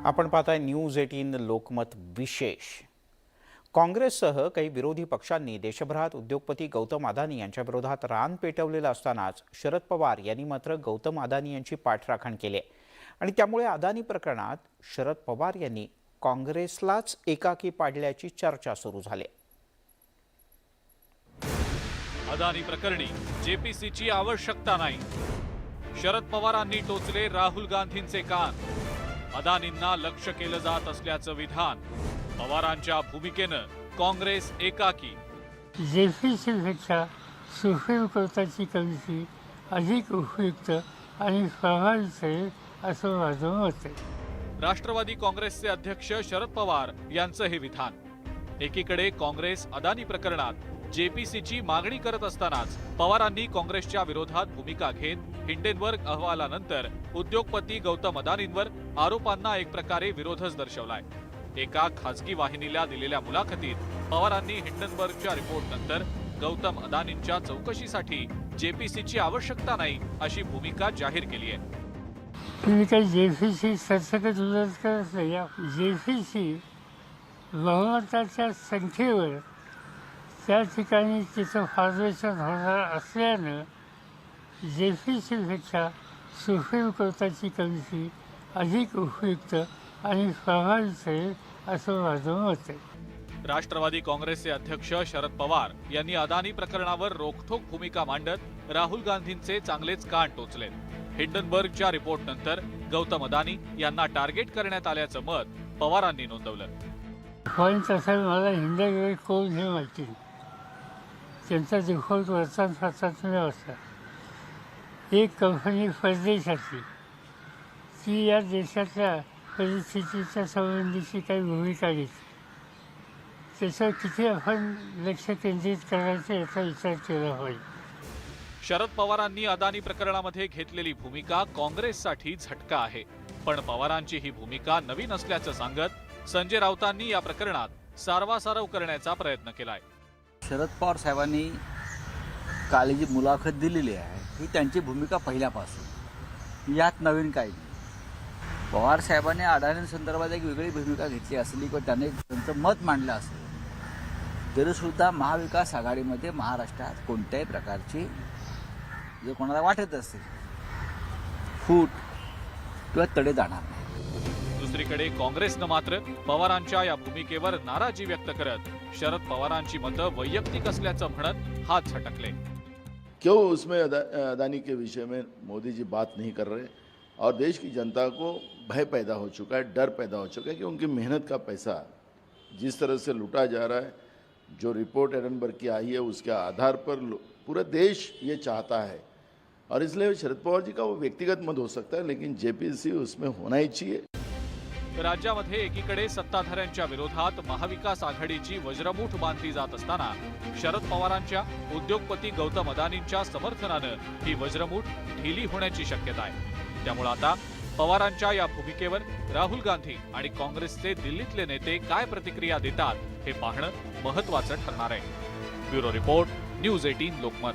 आपण पाहताय न्यूज 18 लोकमत विशेष। काँग्रेससह काही विरोधी पक्षांनी देशभरात उद्योगपती गौतम अदानी यांच्या विरोधात रान पेटवलेलं असतानाच शरद पवार यांनी मात्र गौतम अदानी यांची पाठराखण केली आणि त्यामुळे अदानी प्रकरणात शरद पवार यांनी काँग्रेसलाच एकाकी पाडल्याची चर्चा सुरू झाली। अदानी प्रकरणी जेपीसीची आवश्यकता नाही, शरद पवारांनी टोचले राहुल गांधींचे कान। अदानींना लक्ष केलं जात असल्याचं विधान, पवारांच्या भूमिकेनं काँग्रेस एकाकी। जेपीसीपेक्षा सुप्रीम कोर्टाची कमिटी अधिक उपयुक्त आणि प्रभावी असं माझं मत आहे। राष्ट्रवादी काँग्रेसचे अध्यक्ष शरद पवार यांचं हे विधान। एकीकडे काँग्रेस अदानी प्रकरणात जेपीसीची मागणी करत असतानाच पवारांनी काँग्रेसच्या विरोधात भूमिका घेत हिंडेनबर्ग अहवालानंतर उद्योगपती गौतम अदानींवर आरोपांना एक प्रकारे विरोधच दर्शवलाय। एका खासगी वाहिनीला दिलेल्या मुलाखतीत पवारांनी हिंडेनबर्गच्या रिपोर्टनंतर गौतम अदानींच्या चौकशीसाठी जेपीसीची आवश्यकता नाही अशी भूमिका जाहीर केली आहे। तुम्ही काही जेपीसी सरसकट विरोध करत नाही। जेपीसी बहुमताच्या संख्येवर त्या ठिकाणी तिचं फॉर्मेशन होणार असल्यानं जेपीसीपेक्षा सुप्रीम कोर्टाची कमिटी अधिक उपयुक्त आणि प्रभावी असं माझं मत आहे। राष्ट्रवादी काँग्रेसचे अध्यक्ष शरद पवार यांनी अदानी प्रकरणावर रोखठोक भूमिका मांडत राहुल गांधींचे चांगलेच कान टोचले। हिंडनबर्गच्या रिपोर्टनंतर गौतम अदानी यांना टार्गेट करण्यात आल्याचं मत पवारांनी नोंदवलं। पॉईंट असेल मला हिंडनबर्ग कोण हे माहिती नाही, त्यांचा डिफॉल्ट वर्तमानपत्रात असता। एक कंपनी परदेशाची, ती या देशातल्या परिस्थितीच्या संबंधीची काही भूमिका घेतली, त्याच्यावर किती आपण लक्ष केंद्रित करायचं याचा विचार केला पाहिजे। शरद पवारांनी अदानी प्रकरणामध्ये घेतलेली भूमिका काँग्रेससाठी झटका आहे, पण पवारांची ही भूमिका नवीन असल्याचं सांगत संजय राऊतांनी या प्रकरणात सारवासारव करण्याचा प्रयत्न केलाय। शरद पवार साहेबांनी काल जी मुलाखत दिलेली आहे ही त्यांची भूमिका पहिल्यापासून, यात नवीन काही नाही। पवार साहेबांनी अडाणींसंदर्भात एक वेगळी भूमिका घेतली असली किंवा त्यांनी त्यांचं मत मांडलं असेल तरीसुद्धा महाविकास आघाडीमध्ये महाराष्ट्रात कोणत्याही प्रकारची जर कोणाला वाटत असेल फूट किंवा तडे जाणार नाही। दुसरीकडे काँग्रेसनं मात्र पवारांच्या या भूमिकेवर नाराजी व्यक्त करत शरद पवारांची मतं वैयक्तिक असल्याचं म्हणत हात झटकले। क्यों उसमें अदानी के विषय में मोदी जी बात नहीं कर रहे और देश की जनता को भय पैदा हो चुका है, डर पैदा हो चुका है कि उनकी मेहनत का पैसा जिस तरह से लूटा जा रहा है, जो रिपोर्ट हिंडनबर्ग की आई है उसके आधार पर पूरा देश ये चाहता है और इसलिए शरद पवार जी का वो व्यक्तिगत मत हो सकता है लेकिन जेपीसी उसमें होना ही चाहिए। राज्यामध्ये एकीकडे सत्ताधाऱ्यांच्या विरोधात महाविकास आघाडीची वज्रमूठ बांधली जात असताना शरद पवारांच्या उद्योगपती गौतम अदानींच्या समर्थनानं ही वज्रमूठ ढिली होण्याची शक्यता आहे। त्यामुळे आता पवारांच्या या भूमिकेवर राहुल गांधी आणि काँग्रेसचे दिल्लीतले नेते काय प्रतिक्रिया देतात हे पाहणं महत्त्वाचं ठरणार आहे। Bureau report, news 18 Lokmat.